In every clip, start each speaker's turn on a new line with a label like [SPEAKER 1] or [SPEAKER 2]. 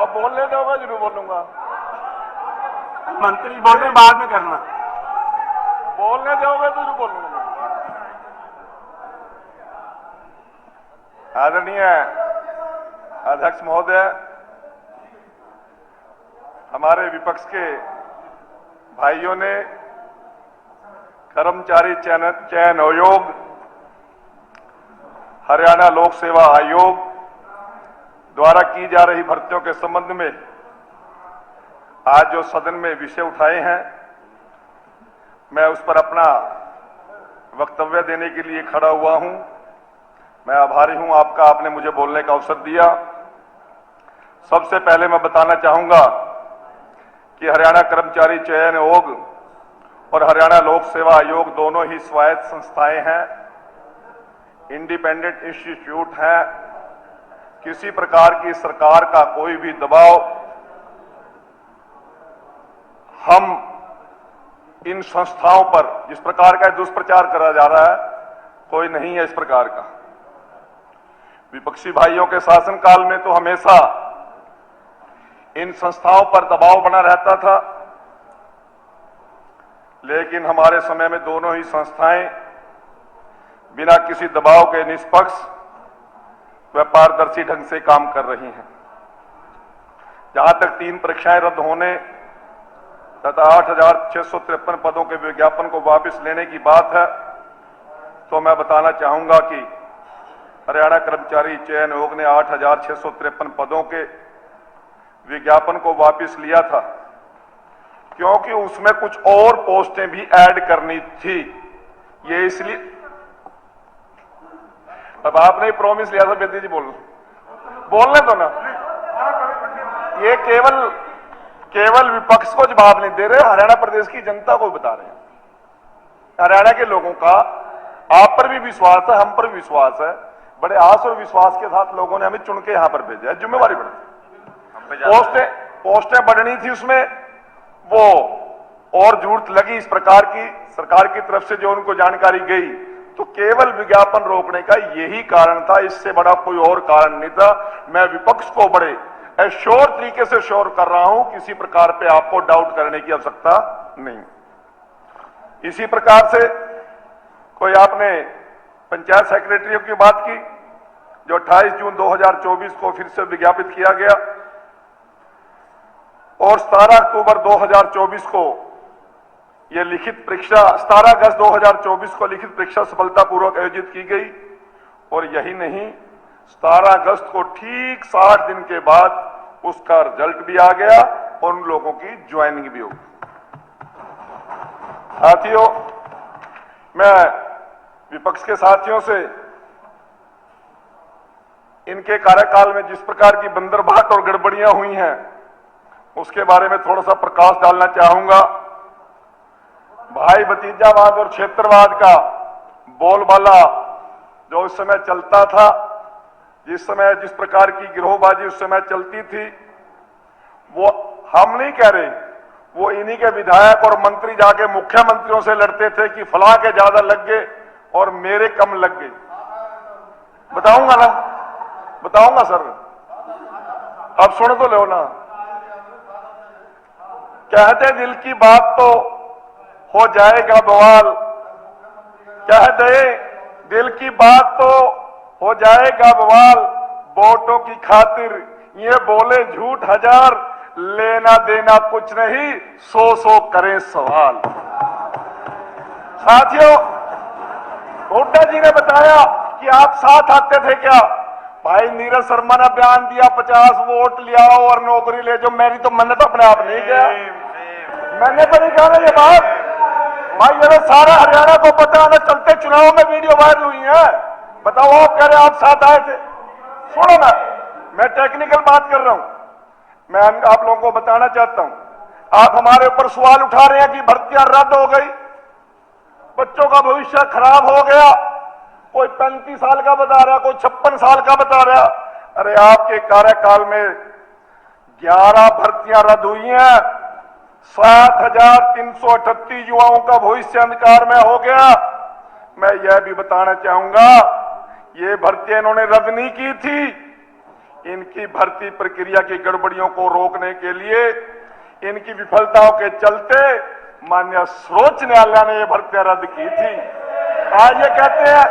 [SPEAKER 1] अब बोलने दो, मैं जरूर बोलूंगा।
[SPEAKER 2] मंत्री बोल रहे बाद में करना।
[SPEAKER 1] बोलने दोगे तो जरूर बोलूंगा। आदरणीय अध्यक्ष महोदय, हमारे विपक्ष के भाइयों ने कर्मचारी चयन आयोग, हरियाणा लोक सेवा आयोग द्वारा की जा रही भर्तियों के संबंध में आज जो सदन में विषय उठाए हैं, मैं उस पर अपना वक्तव्य देने के लिए खड़ा हुआ हूं। मैं आभारी हूं आपका, आपने मुझे बोलने का अवसर दिया। सबसे पहले मैं बताना चाहूंगा कि हरियाणा कर्मचारी चयन आयोग और हरियाणा लोक सेवा आयोग दोनों ही स्वायत्त संस्थाएं हैं, इंडिपेंडेंट इंस्टीट्यूट हैं। किसी प्रकार की सरकार का कोई भी दबाव हम इन संस्थाओं पर, जिस प्रकार का दुष्प्रचार करा जा रहा है, कोई नहीं है इस प्रकार का। विपक्षी भाइयों के शासनकाल में तो हमेशा इन संस्थाओं पर दबाव बना रहता था, लेकिन हमारे समय में दोनों ही संस्थाएं बिना किसी दबाव के निष्पक्ष व पारदर्शी ढंग से काम कर रही हैं। जहां तक 3 परीक्षाएं रद्द होने तथा 8,653 पदों के विज्ञापन को वापस लेने की बात है, तो मैं बताना चाहूंगा कि हरियाणा कर्मचारी चयन आयोग ने 8,653 पदों के विज्ञापन को वापस लिया था, क्योंकि उसमें कुछ और पोस्टें भी ऐड करनी थी। ये इसलिए, अब आपने प्रॉमिस लिया था बेदी जी, बोलने दो ना। ये केवल विपक्ष को जवाब नहीं दे रहे, हरियाणा प्रदेश की जनता को बता रहे हैं। हरियाणा के लोगों का आप पर भी विश्वास है, हम पर भी विश्वास है। बड़े आस और विश्वास के साथ लोगों ने हमें चुन के यहां पर भेजा है, जिम्मेवारी बढ़ी। पोस्टें बढ़नी थी उसमें, वो और जरूरत लगी इस प्रकार की सरकार की तरफ से जो उनको जानकारी गई, तो केवल विज्ञापन रोकने का यही कारण था, इससे बड़ा कोई और कारण नहीं था। मैं विपक्ष को बड़े एश्योर तरीके से श्योर कर रहा हूं, किसी प्रकार पे आपको डाउट करने की आवश्यकता नहीं। इसी प्रकार से कोई आपने पंचायत सेक्रेटरियों की बात की, जो 28 जून 2024 को फिर से विज्ञापित किया गया और 17 अक्टूबर 2024 को यह लिखित परीक्षा, 17 अगस्त 2024 को लिखित परीक्षा सफलतापूर्वक आयोजित की गई। और यही नहीं, 17 अगस्त को ठीक 60 दिन के बाद उसका रिजल्ट भी आ गया और उन लोगों की ज्वाइनिंग भी हो गई। साथियों, मैं विपक्ष के साथियों से इनके कार्यकाल में जिस प्रकार की बंदरबाट और गड़बड़ियां हुई हैं, उसके बारे में थोड़ा सा प्रकाश डालना चाहूंगा। भाई भतीजावाद और क्षेत्रवाद का बोलबाला जो उस समय चलता था, जिस प्रकार की गिरोहबाजी उस समय चलती थी, वो हम नहीं कह रहे, वो इन्हीं के विधायक और मंत्री जाके मुख्यमंत्रियों से लड़ते थे कि फलां के ज्यादा लग गए और मेरे कम लग गए। बताऊंगा ना, बताऊंगा सर, अब सुन तो लो ना। कहते दिल की बात तो हो जाएगा बवाल, कह दे दिल की बात तो हो जाएगा बवाल, वोटों की खातिर ये बोले झूठ हजार, लेना देना कुछ नहीं, 100 करें सवाल। साथियों, हुड्डा जी ने बताया कि आप साथ आते थे क्या? भाई नीरज शर्मा ने बयान दिया 50 वोट लिया और नौकरी ले जाओ, मैंने तो अपने आप नहीं किया, मैंने तो नहीं कहा ना ये बात। भाई ये सारा हरियाणा को पता है, चलते चुनाव में वीडियो वायरल हुई है। बताओ, आप कह रहे आप साथ आए थे? सुनो ना, मैं टेक्निकल बात कर रहा हूं। मैं आप लोगों को बताना चाहता हूं, आप हमारे ऊपर सवाल उठा रहे हैं कि भर्तियां रद्द हो गई, बच्चों का भविष्य खराब हो गया, कोई 35 साल का बता रहा, कोई 56 साल का बता रहा। अरे आपके कार्यकाल में 11 भर्तियां रद्द हुई हैं, 7,338 युवाओं का भविष्य अंधकार में हो गया। मैं यह भी बताना चाहूंगा, ये भर्तियां इन्होंने रद्द नहीं की थी, इनकी भर्ती प्रक्रिया की गड़बड़ियों को रोकने के लिए इनकी विफलताओं के चलते माननीय सर्वोच्च न्यायालय ने ये भर्तियां रद्द की थी। आज ये कहते हैं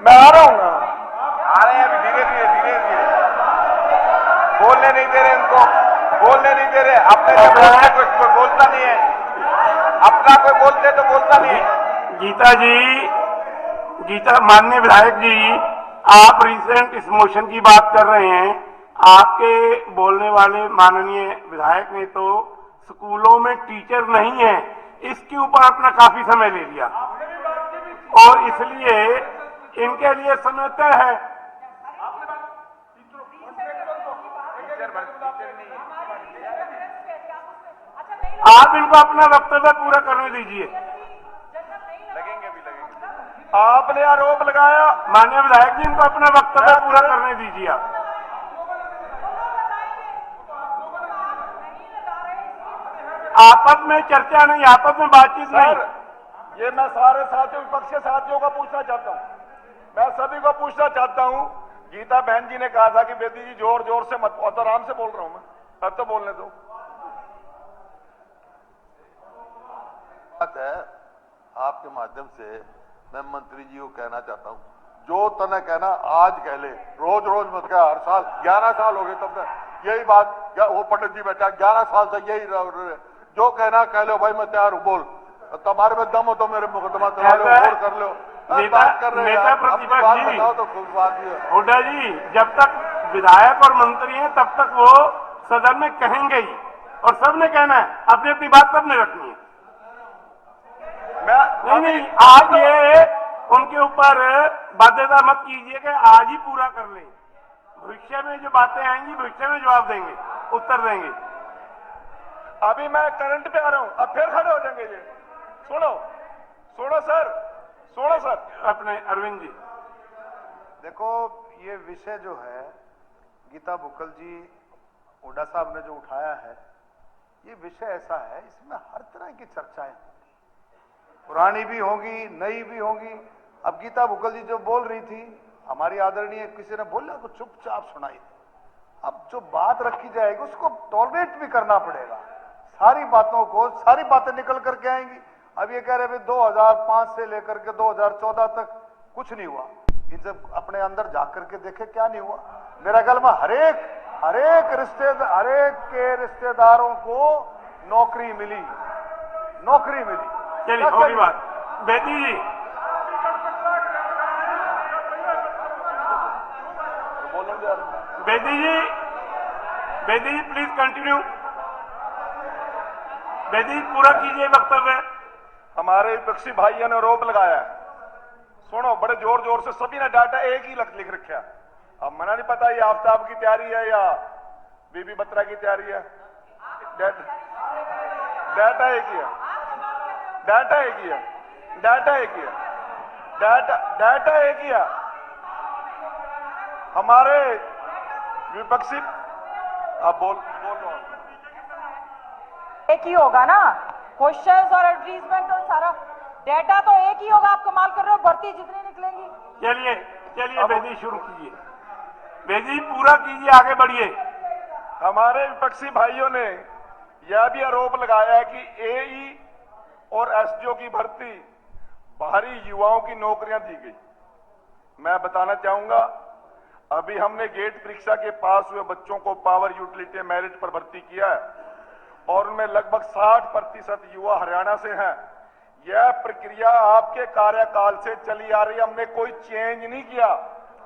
[SPEAKER 1] मैं आ रहा हूं ना,
[SPEAKER 2] आ रहे हैं अभी धीरे धीरे बोलने नहीं दे रहे, इनको बोलने नहीं दे रहे। अपने जो बोलते कोई बोलता नहीं है, अपना कोई बोलते तो बोलता नहीं है।
[SPEAKER 3] गीता माननीय विधायक जी, आप रिसेंट इस मोशन की बात कर रहे हैं। आपके बोलने वाले माननीय विधायक ने तो स्कूलों में टीचर नहीं है, इसके ऊपर अपना काफी समय ले लिया और इसलिए इनके लिए समय तय है। आप इनको अपना वक्तव्य पूरा करने दीजिए।
[SPEAKER 2] लगेंगे भी लगेंगे।
[SPEAKER 1] आपने आरोप लगाया,
[SPEAKER 3] माननीय विधायक जी, इनको अपना वक्तव्य पूरा करने दीजिए। आपस में चर्चा नहीं, आपस में बातचीत नहीं।
[SPEAKER 1] सर, ये मैं सारे साथियों, विपक्षी साथियों को पूछना चाहता हूं, मैं सभी को पूछना चाहता हूं। गीता बहन जी ने कहा था कि बेटी जी जोर जोर से मत, और तो आराम से बोल रहा हूं मैं, अब तो बोलने दो।
[SPEAKER 2] बात है, आपके माध्यम से मैं मंत्री जी को कहना चाहता हूं, जो तने कहना आज कह ले, रोज रोज मत कह। हर साल 11 साल हो गए तब तक यही बात, वो पंडित जी बैठा 11 साल से यही जो कहना कह लो भाई, मैं तैयार हूं, बोल। तुम्हारे में दम हो तो मेरे मुकदमा चला लो और कर लो। बात कर रहे
[SPEAKER 3] नेता प्रतिपक्ष जी,
[SPEAKER 2] बताओ तो खुद बात ही है।
[SPEAKER 3] हुड्डा जी, जब तक विधायक और मंत्री हैं तब तक वो सदन में कहेंगे ही, और सबने कहना है, अपनी अपनी बात सबने रखनी है। नहीं, आप ये उनके ऊपर बाध्यता मत कीजिए कि आज ही पूरा कर लें। भविष्य में जो बातें आएंगी, भविष्य में जवाब देंगे, उत्तर देंगे।
[SPEAKER 1] अभी मैं करंट पे आ रहा हूं, अब फिर खड़े हो जाएंगे ये। सुनो सर,
[SPEAKER 3] अपने अरविंद जी,
[SPEAKER 4] देखो, ये विषय जो है गीता बुक्कल जी, हुड्डा साहब ने जो उठाया है, ये विषय ऐसा है, इसमें हर तरह की चर्चाएं, पुरानी भी होंगी, नई भी होंगी। अब गीता बुक्कल जी जो बोल रही थी, हमारी आदरणीय किसी ने बोला तो चुपचाप सुनाई। अब जो बात रखी जाएगी उसको टॉलरेट भी करना पड़ेगा। सारी बातें निकल करके आएंगी। अब ये कह रहे 2005 से लेकर के 2014 तक कुछ नहीं हुआ। ये जब अपने अंदर जाकर के देखे क्या नहीं हुआ। मेरा ख्याल में हरेक के रिश्तेदारों को नौकरी मिली।
[SPEAKER 3] चलिए होगी बात। बेदी जी, प्लीज कंटिन्यू। बेदी जी, पूरा कीजिए वक्तव्य।
[SPEAKER 1] हमारे विपक्षी भाइयों ने आरोप लगाया है, सुनो, बड़े जोर जोर से सभी ने डाटा एक ही लिख रखा। अब मना नहीं पता ये आफ्ताब की तैयारी है या बीबी बत्रा की तैयारी है। डाटा एक ही है, डाटा एक ही है। हमारे विपक्षी, अब बोल लो,
[SPEAKER 5] एक ही होगा ना, क्वेश्चंस और एडवर्टीजमेंट और सारा डेटा तो एक ही होगा। आप कमाल कर रहे हो, भर्ती जितनी निकलेंगी।
[SPEAKER 3] चलिए बेदी शुरू कीजिए। बेदी पूरा कीजिए, आगे बढ़िए।
[SPEAKER 1] हमारे विपक्षी भाइयों ने यह भी आरोप लगाया है कि एई और एसडीओ की भर्ती बाहरी युवाओं की नौकरियां दी गई। मैं बताना चाहूंगा, अभी हमने गेट परीक्षा के पास हुए बच्चों को पावर यूटिलिटी मेरिट पर भर्ती किया है और उनमें लगभग 60% युवा हरियाणा से हैं। यह प्रक्रिया आपके कार्यकाल से चली आ रही है, हमने कोई चेंज नहीं किया।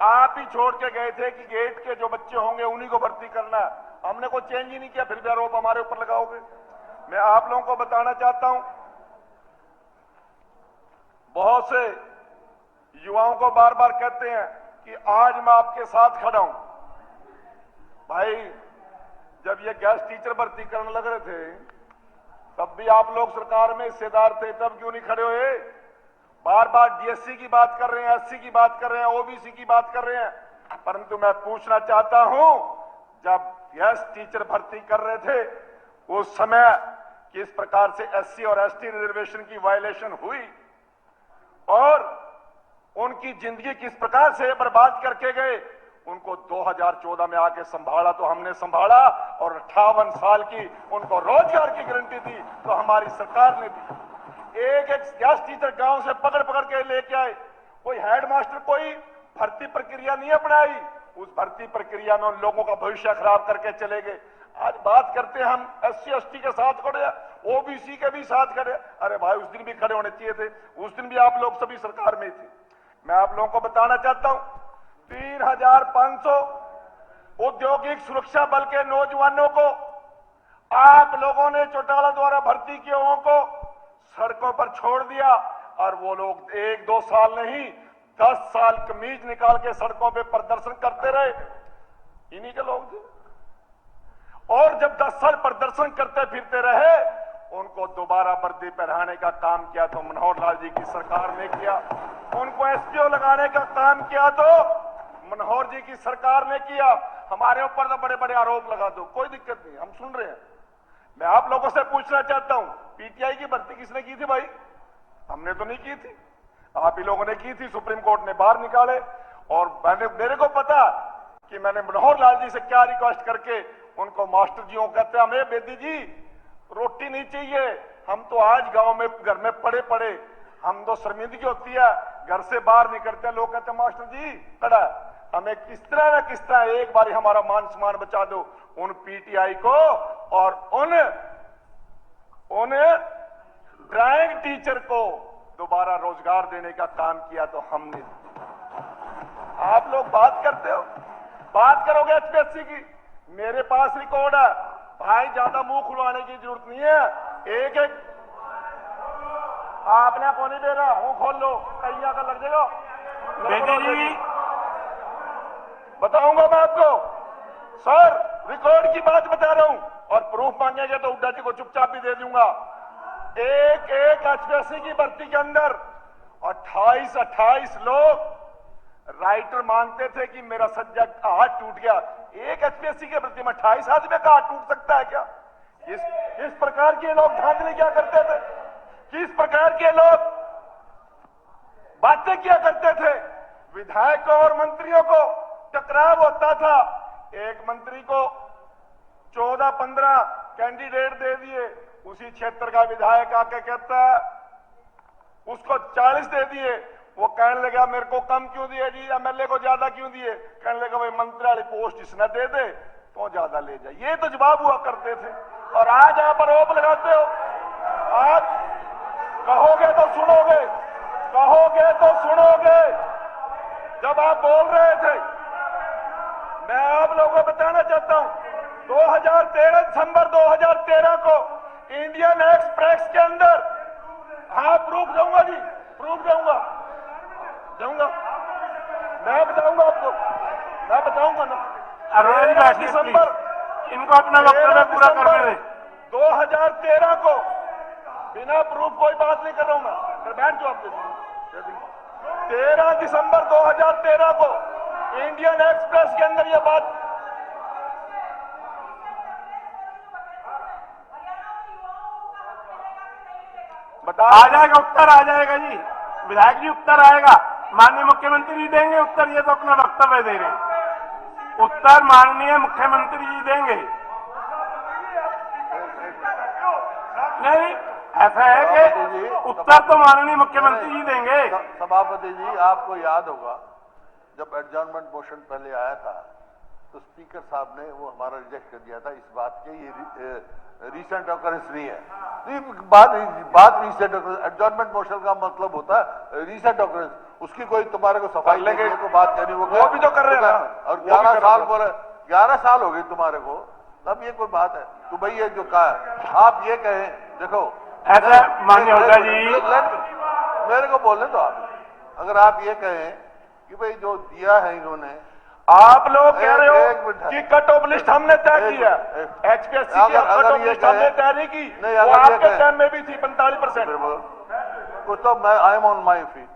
[SPEAKER 1] आप ही छोड़ के गए थे कि गेट के जो बच्चे होंगे उन्हीं को भर्ती करना है, हमने कोई चेंज ही नहीं किया, फिर भी आरोप हमारे ऊपर लगाओगे। मैं आप लोगों को बताना चाहता हूं, बहुत से युवाओं को बार बार कहते हैं कि आज मैं आपके साथ खड़ा हूं। भाई, जब ये गेस्ट टीचर भर्ती करने लग रहे थे तब भी आप लोग सरकार में हिस्सेदार थे, तब क्यों नहीं खड़े हुए? बार बार डीएससी की बात कर रहे हैं, एससी की बात कर रहे हैं, ओबीसी की बात कर रहे हैं, परंतु मैं पूछना चाहता हूं, जब गेस्ट टीचर भर्ती कर रहे थे उस समय किस प्रकार से एससी और एसटी रिजर्वेशन की वायलेशन हुई और उनकी जिंदगी किस प्रकार से बर्बाद करके गए। उनको 2014 में आके संभाला तो हमने संभाला और 58 साल की उनको रोजगार की गारंटी दी तो हमारी सरकार ने दी। एक एक गैस टीचर गांव से पकड़ पकड़ के लेके आए। कोई हेडमास्टर कोई भर्ती प्रक्रिया नहीं अपनाई, उस भर्ती प्रक्रिया में उन लोगों का भविष्य खराब करके चले गए। आज बात करते हैं हम एससी एसटी के साथ खड़े, ओबीसी के भी साथ खड़े। अरे भाई उस दिन भी खड़े होने चाहिए थे, उस दिन भी आप लोग सभी सरकार में थे। मैं आप लोगों को बताना चाहता हूं 3500 औद्योगिक सुरक्षा बल के नौजवानों को आप लोगों ने चौटाला द्वारा भर्ती किए हुओं को सड़कों पर छोड़ दिया और वो लोग 1-2 साल नहीं 10 साल कमीज निकाल के सड़कों पे प्रदर्शन करते रहे। इन्हीं के लोग थे। और जब 10 साल प्रदर्शन करते फिरते रहे उनको दोबारा वर्दी पहनाने का काम किया तो मनोहर लाल जी की सरकार ने किया। उनको एसपीओ लगाने का काम किया तो मनोहर जी की सरकार ने किया। हमारे ऊपर तो बड़े बड़े आरोप लगा दो, कोई दिक्कत नहीं, हम सुन रहे हैं। मैं आप लोगों से पूछना चाहता हूं पीटीआई की भर्ती किसने की थी भाई? हमने तो नहीं की थी, आप ही लोगों ने की थी। सुप्रीम कोर्ट ने बाहर निकाले और मेरे को पता कि मैंने मनोहर लाल जी से क्या रिक्वेस्ट करके उनको मास्टर जी को कहते हमें बेदी जी रोटी नहीं चाहिए, हम तो आज गांव में घर में पड़े पड़े, हम तो शर्मिंदगी होती है, घर से बाहर निकलते हैं, लोग कहते हैं मास्टर जी खड़ा हमें किस तरह न किस तरह एक बार हमारा मान सम्मान बचा दो। उन पीटीआई को और उन ड्राइंग टीचर को दोबारा रोजगार देने का काम किया तो हमने। आप लोग बात करते हो, बात करोगे एचपीएससी की, मेरे पास रिकॉर्ड है भाई, ज्यादा मुंह खुलवाने की जरूरत नहीं है। एक एक आपने को नहीं दे रहा, मुंह खोल लो, कहीं आकर लग जाएगा।
[SPEAKER 3] बेदी जी
[SPEAKER 1] बताऊंगा मैं आपको सर, रिकॉर्ड की बात बता रहा हूं और प्रूफ मांगेंगे तो हुड्डा जी को चुपचाप भी दे दूंगा। एक एक एचपीएससी की भर्ती के अंदर 28 लोग राइटर मांगते थे कि मेरा सज्जा हाथ टूट गया। एक एचपीएससी की भर्ती में 28 आदमी का हाथ टूट सकता है क्या? इस प्रकार के लोग धांधली क्या करते थे, किस प्रकार के लोग बातें किया करते थे। विधायकों और मंत्रियों को टकराव होता था, एक मंत्री को 14-15 कैंडिडेट दे दिए, उसी क्षेत्र का विधायक आके कहता है उसको 40 दे दिए, वो कहने लगा मेरे को कम क्यों दिए जी, एमएलए को ज्यादा क्यों दिए? कहने लगा भाई मंत्री वाली पोस्ट इसने दे दे तो ज्यादा ले जाए। ये तो जवाब हुआ करते थे और आज आप आरोप लगाते हो। आज कहोगे तो सुनोगे, कहोगे तो सुनोगे। जब आप बोल रहे थे, मैं आप लोगों को बताना चाहता हूं 2013 दिसंबर 2013 को इंडियन एक्सप्रेस के अंदर, हाँ प्रूफ दूंगा जी, प्रूफ दूंगा, मैं बताऊंगा आपको, मैं बताऊंगा ना।
[SPEAKER 3] अरुण जी
[SPEAKER 1] दिसंबर,
[SPEAKER 3] इनको अपना वक्तव्य पूरा करने दें।
[SPEAKER 1] 2013 को बिना प्रूफ कोई बात नहीं कर रहा हूं मैं, फिर बैठ जाओ आप। 13 दिसंबर 2013 को इंडियन एक्सप्रेस के अंदर यह बात,
[SPEAKER 3] आ जाएगा उत्तर, आ जाएगा जी, विधायक जी उत्तर आएगा, माननीय मुख्यमंत्री जी देंगे उत्तर। ये तो अपना वक्तव्य दे रहे हैं, उत्तर माननीय मुख्यमंत्री जी देंगे। नहीं, ऐसा है कि उत्तर तो माननीय मुख्यमंत्री जी देंगे।
[SPEAKER 2] सभापति जी आपको याद होगा जब एडजॉर्नमेंट मोशन पहले आया था तो स्पीकर साहब ने वो हमारा रिजेक्ट कर दिया था इस बात के ये रीसेंट ऑकरेंस नहीं है। बात रीसेंट एडजॉर्नमेंट मोशन का मतलब होता है रीसेंट ऑकरेंस, उसकी कोई तुम्हारे को सफाई लेके को बात करनी, वो
[SPEAKER 1] भी तो कर रहे हैं
[SPEAKER 2] और 11 साल बोले 11 साल हो गए तुम्हारे को, तब ये कोई बात है? तो भाई ये जो कहा है आप ये कहें, देखो
[SPEAKER 3] ऐसा माननीय हुड्डा जी,
[SPEAKER 2] मेरे को बोलने तो अगर आप ये कहें कि भाई जो दिया है इन्होंने,
[SPEAKER 1] आप लोग कह रहे हो कि कट ऑफ लिस्ट हमने तय किया, एचपीएससी की कट ऑफ लिस्ट हमने तय नहीं की, वो आपके टाइम में भी थी 45%।
[SPEAKER 2] कुछ तो मैं I am on my feet.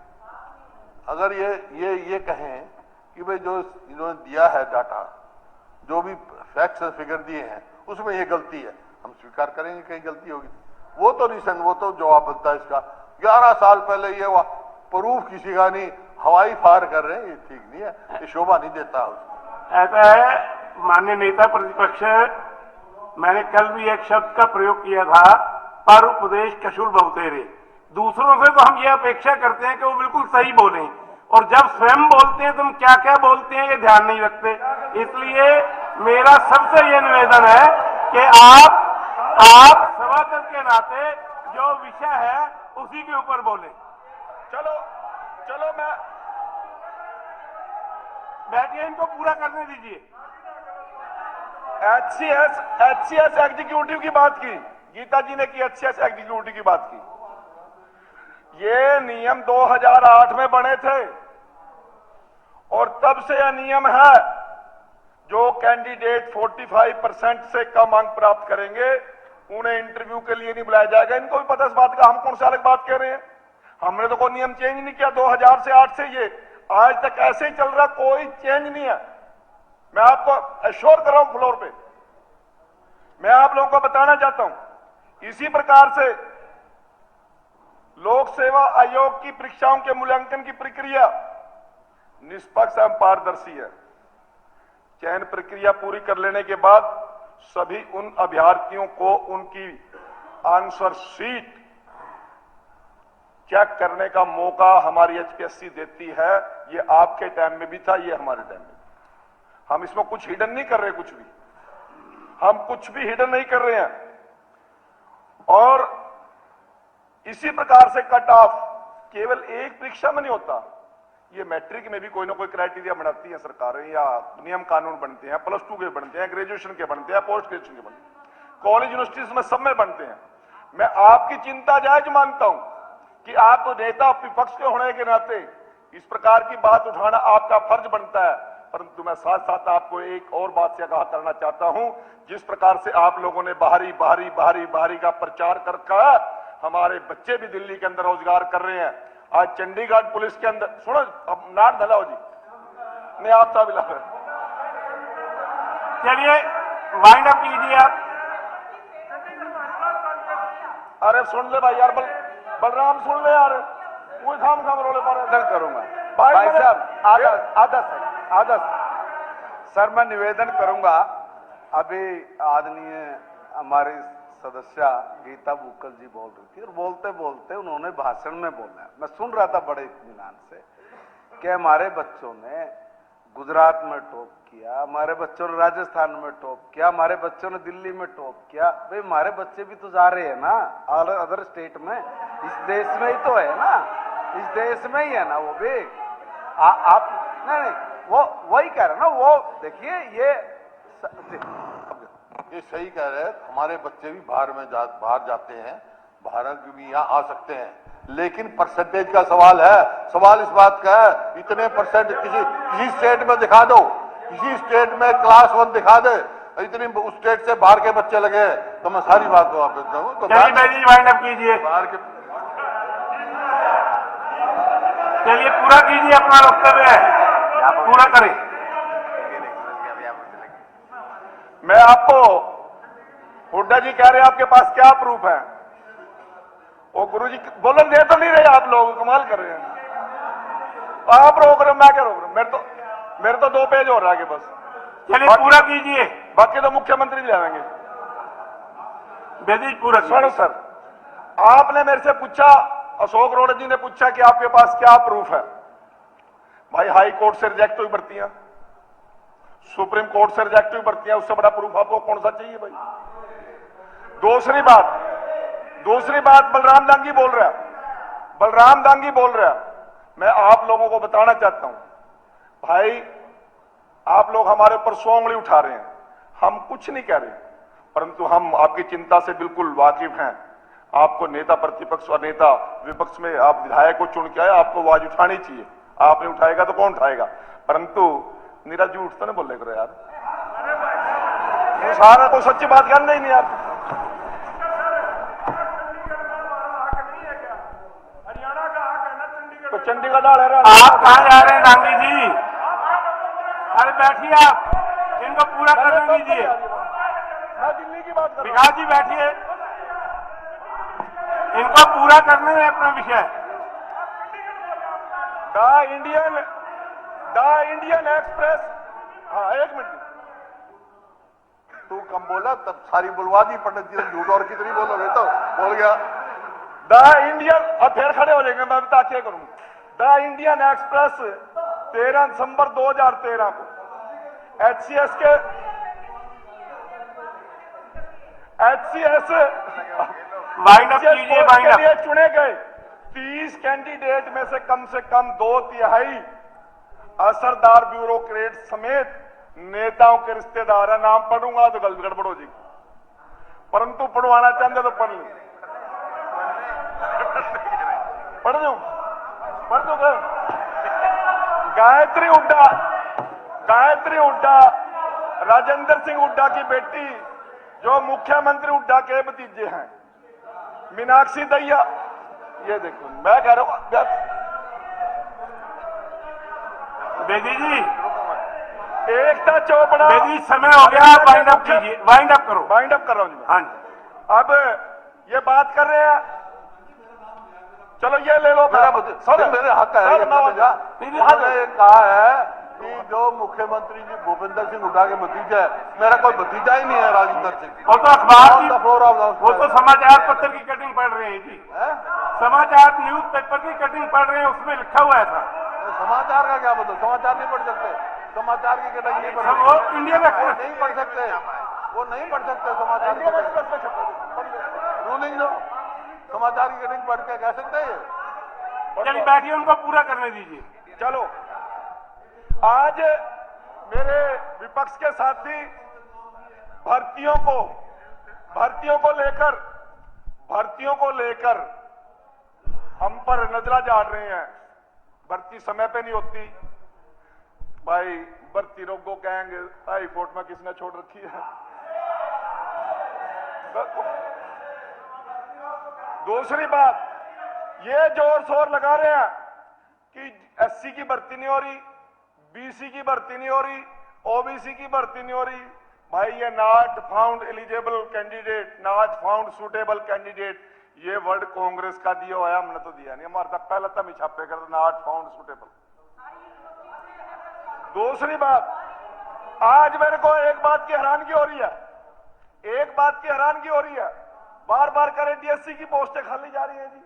[SPEAKER 2] अगर ये कहें कि भाई जो इन्होंने दिया है डाटा, जो भी फैक्ट्स फिगर दिए हैं उसमें ये गलती है, हम स्वीकार करेंगे कहीं गलती होगी। वो तो रिसेंट, वो तो जवाब बनता है इसका। 11 साल पहले ये हुआ, प्रूफ किसी का नहीं, हवाई फायर कर रहे हैं, ये ठीक नहीं है, ये शोभा नहीं देता उसको।
[SPEAKER 3] ऐसा है माननीय नेता प्रतिपक्ष, मैंने कल भी एक शब्द का प्रयोग किया था, पर उपदेश कशुर बहुतेरे। दूसरों से तो हम ये अपेक्षा करते हैं कि वो बिल्कुल सही बोलें, और जब स्वयं बोलते हैं तो हम क्या क्या बोलते हैं ये ध्यान नहीं रखते। इसलिए मेरा सबसे ये निवेदन है कि आप सभासद के नाते जो विषय है उसी के ऊपर बोले।
[SPEAKER 1] चलो चलो, मैं
[SPEAKER 3] बैठिए, इनको पूरा करने दीजिए।
[SPEAKER 1] एचसीएस एग्जीक्यूटिव की बात की, गीता जी ने की एचसीएस एग्जीक्यूटिव की बात की। ये नियम 2008 में बने थे और तब से यह नियम है, जो कैंडिडेट 45% से कम अंक प्राप्त करेंगे उन्हें इंटरव्यू के लिए नहीं बुलाया जाएगा। इनको भी पता इस बात का, हम कौन सा अलग बात कह रहे हैं। हमने तो कोई नियम चेंज नहीं किया 2000 से 8 से, ये आज तक ऐसे ही चल रहा, कोई चेंज नहीं है। मैं आपको एश्योर कर रहा हूं फ्लोर पे, मैं आप लोगों को बताना चाहता हूं। इसी प्रकार से लोक सेवा आयोग की परीक्षाओं के मूल्यांकन की प्रक्रिया निष्पक्ष एवं पारदर्शी है। चयन प्रक्रिया पूरी कर लेने के बाद सभी उन अभ्यर्थियों को उनकी आंसर शीट चेक करने का मौका हमारी एचपीएससी देती है। ये आपके टाइम में भी था, ये हमारे टाइम में। हम इसमें कुछ हिडन नहीं कर रहे, कुछ भी हम कुछ भी हिडन नहीं कर रहे हैं। और इसी प्रकार से कट ऑफ केवल एक परीक्षा में नहीं होता, ये मैट्रिक में भी कोई ना कोई क्राइटेरिया बनाती है सरकारें, या नियम कानून बनते हैं, +2 के बनते हैं, ग्रेजुएशन के बनते हैं, पोस्ट ग्रेजुएशन के बनते हैं, कॉलेज यूनिवर्सिटीज में सब में बनते हैं। मैं आपकी चिंता जायज मानता हूं कि आप नेता विपक्ष के होने के नाते इस प्रकार की बात उठाना आपका फर्ज बनता है, परंतु मैं साथ साथ आपको एक और बात से आगाह करना चाहता हूं। जिस प्रकार से आप लोगों ने बाहरी का प्रचार कर रखा है, हमारे बच्चे भी दिल्ली के अंदर रोजगार कर रहे हैं। आज चंडीगढ़ पुलिस के अंदर, सुनो अब नाट धलाओ जी, मैं आप साहब ला रहे,
[SPEAKER 3] चलिए वाइंड अप कीजिए आप।
[SPEAKER 1] अरे सुन ले भाई यार, बलराम सुन ले यार, कोई खाम रोले पर
[SPEAKER 4] करूंगा भाई साहब, आधा सर मैं निवेदन करूंगा। अभी आदरणीय हमारी सदस्य गीता बुक्कल जी बोल रही थी, और बोलते बोलते उन्होंने भाषण में बोला, मैं सुन रहा था बड़े इत्मीनान से, कि हमारे बच्चों ने गुजरात में टॉप किया, हमारे बच्चों ने राजस्थान में टॉप किया, हमारे बच्चों ने दिल्ली में टॉप किया। भाई हमारे बच्चे भी तो जा रहे हैं ना अदर स्टेट में, इस देश में ही तो है ना, इस देश में ही है ना वो भी। आप नहीं वो वही कह रहे ना, वो देखिए
[SPEAKER 2] ये सही कह रहे हैं, हमारे बच्चे भी बाहर जाते हैं, भारत भी यहाँ आ सकते हैं, लेकिन परसेंटेज का सवाल है। सवाल इस बात का है, इतने परसेंट किसी स्टेट में दिखा दो, किसी स्टेट में क्लास 1 दिखा दे, इतनी उस स्टेट से बाहर के बच्चे लगे, तो मैं सारी बात को वापस दूं। तो
[SPEAKER 3] वाइंड अप कीजिए,
[SPEAKER 2] बाहर के
[SPEAKER 3] चलिए पूरा कीजिए अपना वक्तव्य, पूरा करें।
[SPEAKER 1] मैं आपको, हुड्डा जी कह रहे हैं आपके पास क्या प्रूफ है, वो गुरुजी बोलन दे तो नहीं रहे, आप लोग कमाल कर रहे हैं। आप रोक रहे हो, मैं क्या रोक रहा हूं, मेरे तो 2 पेज हो रहा है बस।
[SPEAKER 3] चलिए पूरा कीजिए,
[SPEAKER 1] बाकी तो मुख्यमंत्री ले आएंगे।
[SPEAKER 3] बेदी पूरा
[SPEAKER 1] सुनो सर, आपने मेरे से पूछा, अशोक रोड जी ने पूछा कि आपके पास क्या प्रूफ है। भाई हाई कोर्ट से रिजेक्ट हुई भर्तियां, सुप्रीम कोर्ट से रिजेक्ट हुई भर्तियां, उससे बड़ा प्रूफ आपको कौन सा चाहिए भाई। दूसरी बात बलराम दांगी बोल रहा है, मैं आप लोगों को बताना चाहता हूं, भाई आप लोग हमारे ऊपर 100 उंगली उठा रहे हैं, हम कुछ नहीं कह रहे, परंतु हम आपकी चिंता से बिल्कुल वाकिफ हैं। आपको नेता प्रतिपक्ष और नेता विपक्ष में आप विधायक को चुन के आए, आपको आवाज उठानी चाहिए, आपने उठाएगा तो कौन उठाएगा, परंतु नीरा झूठ तो नहीं बोले करो यार, सारा तो सच्ची बात करना ही नहीं यार। तो चंडीगढ़ डाल रहे
[SPEAKER 3] आप कहां जा रहे हैं गांधी जी? अरे बैठिए आप, इनको पूरा करने दीजिए।
[SPEAKER 1] मैं दिल्ली की बात कर रहा हूं।
[SPEAKER 3] विकास जी बैठिए, इनको पूरा करने में अपना विषय।
[SPEAKER 1] The Indian express. हाँ, एक मिनट।
[SPEAKER 2] तू कम बोला तब सारी बुलवा दी पंडित जी ने, झूठ और कितनी बोलोगे तो बोल गया।
[SPEAKER 1] द इंडियन, और फिर खड़े हो जाएंगे, मैं बता क्या करूं। द इंडियन एक्सप्रेस 13 दिसंबर 2013 को HCS के
[SPEAKER 3] वाइंड अप कीजिए, वाइंड
[SPEAKER 1] के
[SPEAKER 3] अप।
[SPEAKER 1] लिए चुने गए 30 कैंडिडेट में से कम 2/3 असरदार ब्यूरोक्रेट समेत नेताओं के रिश्तेदार है। नाम पढ़ूंगा तो गलत गड़बड़ हो जाएगी, परंतु पढ़वाना चाहते तो पढ़ लें। पढ़ दो गायत्री हुड्डा राजेंद्र सिंह हुड्डा की बेटी, जो मुख्यमंत्री हुड्डा के भतीजे हैं। मीनाक्षी दहिया, ये देखो मैं कह रहा हूं।
[SPEAKER 3] बेदी जी,
[SPEAKER 1] एकता चोपड़ा।
[SPEAKER 3] बेदी समय हो गया, वाइंड अप कीजिए, वाइंड अप करो।
[SPEAKER 1] वाइंड अप कर रहा हूं जी।
[SPEAKER 3] हाँ जी,
[SPEAKER 1] अब ये बात कर रहे हैं, चलो ये ले लो।
[SPEAKER 2] मेरे हक है। मैंने कहा है कि जो मुख्यमंत्री जी भूपेंद्र सिंह हुड्डा के भतीजा है, मेरा कोई भतीजा ही नहीं है राजेंद्र सिंह।
[SPEAKER 3] वो तो अखबार की, वो तो
[SPEAKER 2] की
[SPEAKER 3] समाचार पत्र की कटिंग पढ़ रहे हैं जी, समाचार न्यूज पेपर की कटिंग पढ़ रहे हैं, उसमें लिखा हुआ है था।
[SPEAKER 2] समाचार का क्या मतलब, समाचार नहीं पढ़ सकते, समाचार की कटिंग नहीं पढ़ सकते,
[SPEAKER 3] वो इंडियन एक्सप्रेस
[SPEAKER 2] नहीं पढ़ सकते, वो नहीं पढ़ सकते समाचार की रूलिंग। जो समाचार की कटिंग पढ़ के कह सकते हैं।
[SPEAKER 3] चलिए बैठिए, उनको पूरा करने दीजिए।
[SPEAKER 1] चलो, आज मेरे विपक्ष के साथी भर्तियों को लेकर हम पर नजरा झाड़ रहे हैं। भर्ती समय पे नहीं होती भाई, भर्ती रोको कहेंगे, हाई कोर्ट में किसने छोड़ रखी है। दूसरी बात, ये जोर शोर लगा रहे हैं कि SC की भर्ती नहीं हो रही, BC की भर्ती नहीं हो रही, OBC की भर्ती नहीं हो रही। भाई ये not found eligible candidate, not found suitable candidate, ये वर्ड कांग्रेस का दिया हुआ है, हमने तो दिया नहीं। हमारा पहले तब ही छापे कर नॉट फाउंड सुटेबल। दूसरी बात, आज मेरे को एक बात की हैरानगी हो रही है, बार बार करें DSC की पोस्टें खाली जा रही हैं जी,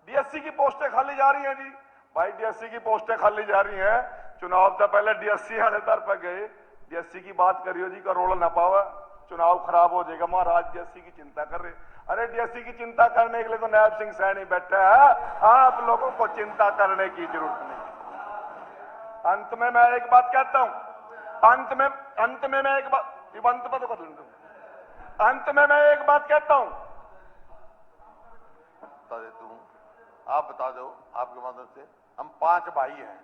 [SPEAKER 1] DSC की पोस्टें खाली जा रही हैं जी। भाई DSC की पोस्टें खाली जा रही हैं, चुनाव से पहले DSC आने तर पर गए, DSC की बात करियो जी, करोड़ ना पावा, चुनाव खराब हो जाएगा। महाराज DSC की चिंता कर रहे। अरे DSC की चिंता करने के लिए तो नायब सिंह सैनी बैठा है, आप लोगों को चिंता करने की जरूरत नहीं। अंत में मैं एक बात कहता हूं, अंत में मैं एक बात कहता हूं।
[SPEAKER 2] बता देता हूं, आप बता दो आपके माध्यम से, हम 5 भाई हैं।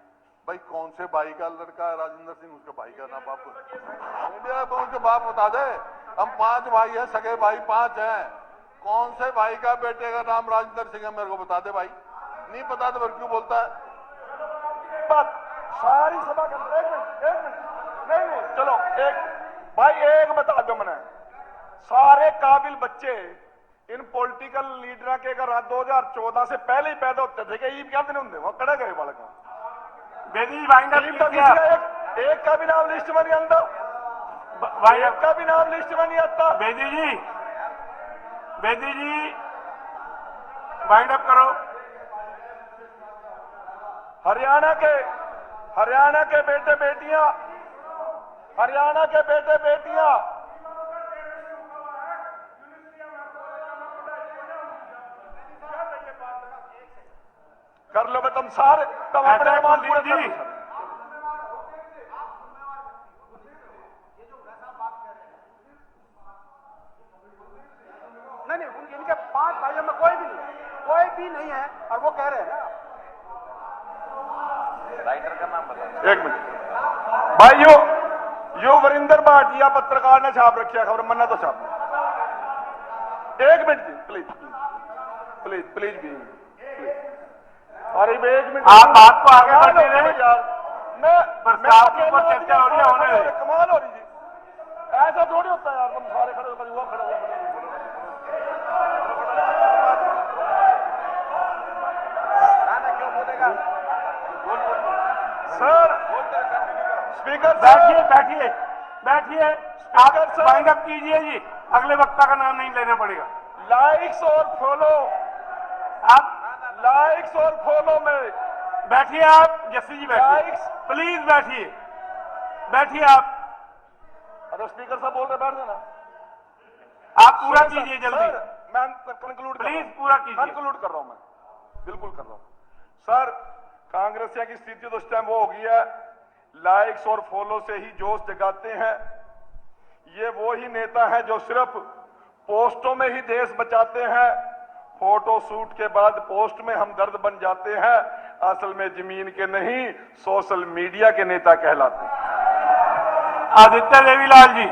[SPEAKER 2] भाई कौन से भाई का लड़का है राजेंद्र सिंह, उसके भाई का नाम बाप, उनके बाप बता दे। हम 5 भाई हैं, सगे भाई 5 हैं, कौन से भाई का बेटे का नाम राजेंद्र सिंह है, मेरे को बता दे भाई। नहीं पता तो फिर क्यों बोलता है।
[SPEAKER 1] बात सारी सभा के अंदर, एक मिनट नहीं, चलो एक बता दो। मैंने सारे काबिल बच्चे इन पॉलिटिकल लीडर के अगर 2014 से पहले ही पैदा होते थे कि ईद क्या दिन होंगे, वहां कड़े गए बालक
[SPEAKER 3] बेदी वाइंड अप कीजिए।
[SPEAKER 1] एक का भी नाम लिस्ट में नहीं आता, एक का भी नाम लिस्ट में नहीं आता।
[SPEAKER 3] बेदी जी वाइंड अप करो।
[SPEAKER 1] हरियाणा के बेटे बेटियां कर लो। तुम सारे तुम अपने ईमान पूरे कर लो।
[SPEAKER 4] नहीं, इनके 5 भाइयों में कोई भी नहीं है, और वो कह रहे हैं ना।
[SPEAKER 2] राइटर का नाम बता।
[SPEAKER 1] एक मिनट भाई, यो वरिंदर भाटिया पत्रकार ने छाप रखी है खबर, मन्ना तो छाप। एक मिनट प्लीज भी, अरे एक मिनट,
[SPEAKER 3] आप बात को आगे बढ़ने दें
[SPEAKER 1] यार। मैं
[SPEAKER 3] प्रस्ताव के ऊपर चर्चा हो रही है, होने दें।
[SPEAKER 1] कमाल हो रही जी, ऐसा थोड़ी होता है यार। तुम सारे खड़े हो, स्पीकर
[SPEAKER 3] बैठिए बैठिए बैठिए, आप
[SPEAKER 1] स्पीकर साहब।
[SPEAKER 3] वाइंड अप कीजिए जी, अगले वक्ता का नाम नहीं लेना पड़ेगा।
[SPEAKER 1] लाइक्स और फॉलो,
[SPEAKER 3] आप
[SPEAKER 1] लाइक्स और फॉलो में
[SPEAKER 3] बैठिए, आप जस्सी जी बैठिए,
[SPEAKER 1] लाइक्स।
[SPEAKER 3] प्लीज बैठिए, बैठिए आप
[SPEAKER 1] अरे स्पीकर साहब बोल रहे, बैठ जाना।
[SPEAKER 3] आप पूरा कीजिए जल्दी,
[SPEAKER 1] सर, मैं कंक्लूड
[SPEAKER 3] प्लीज पूरा कीजिए।
[SPEAKER 1] कंक्लूड कर रहा हूं मैं, बिल्कुल कर रहा हूं। सर, कांग्रेसिया की स्थिति तो इस टाइम वो हो गई है, लाइक्स और फॉलो से ही जोश जगाते हैं। ये वो ही नेता हैं जो सिर्फ पोस्टों में ही देश बचाते हैं, फोटो शूट के बाद पोस्ट में हम दर्द बन जाते हैं, असल में जमीन के नहीं सोशल मीडिया के नेता कहलाते हैं।
[SPEAKER 3] आदित्य देवीलाल जी।